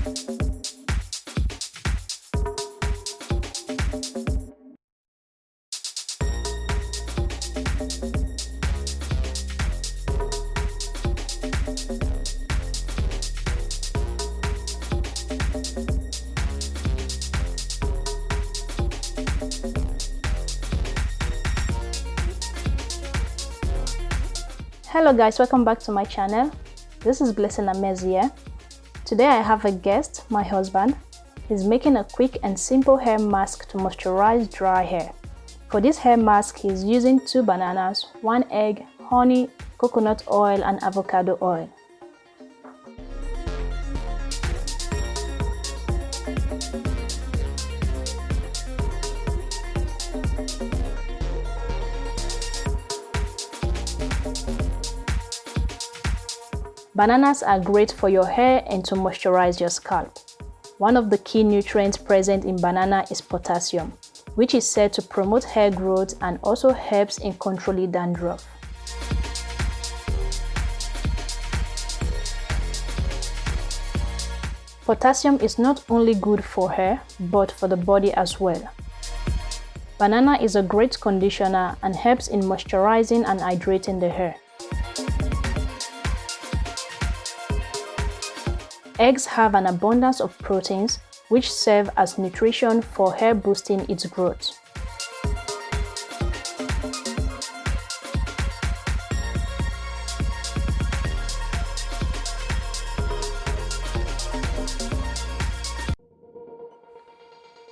Hello guys, welcome back to my channel. This is Blessing Amezia. Today I have a guest, my husband. He's making a quick and simple hair mask to moisturize dry hair. For this hair mask, he's using 2 bananas, 1 egg, honey, coconut oil and avocado oil. Bananas are great for your hair and to moisturize your scalp. One of the key nutrients present in banana is potassium, which is said to promote hair growth and also helps in controlling dandruff. Potassium is not only good for hair, but for the body as well. Banana is a great conditioner and helps in moisturizing and hydrating the hair. Eggs have an abundance of proteins, which serve as nutrition for hair, boosting its growth.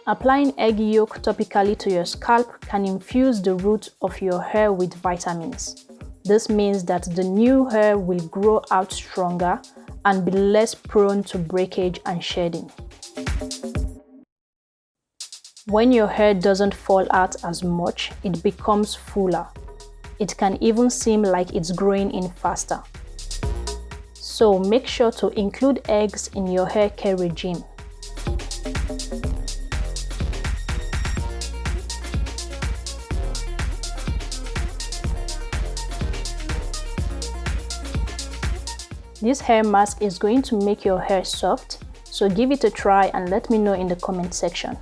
Applying egg yolk topically to your scalp can infuse the root of your hair with vitamins. This means that the new hair will grow out stronger and be less prone to breakage and shedding. When your hair doesn't fall out as much, it becomes fuller. It can even seem like it's growing in faster. So make sure to include eggs in your hair care regime. This hair mask is going to make your hair soft, so give it a try and let me know in the comment section.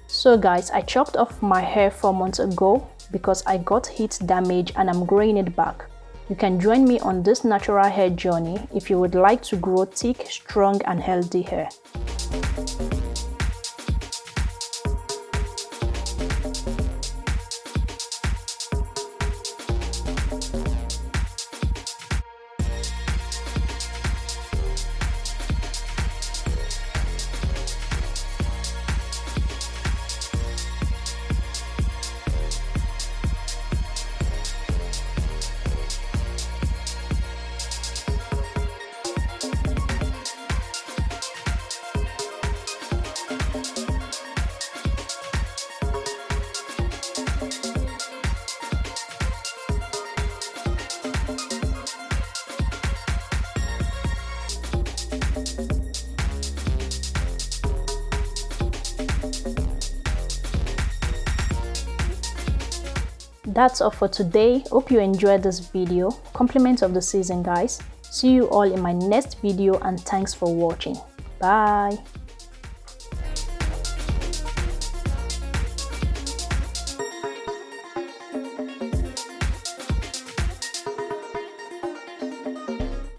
So guys, I chopped off my hair 4 months ago because I got heat damage and I'm growing it back. You can join me on this natural hair journey if you would like to grow thick, strong and healthy hair. That's all for today. Hope you enjoyed this video. Compliments of the season, guys. See you all in my next video and thanks for watching. Bye.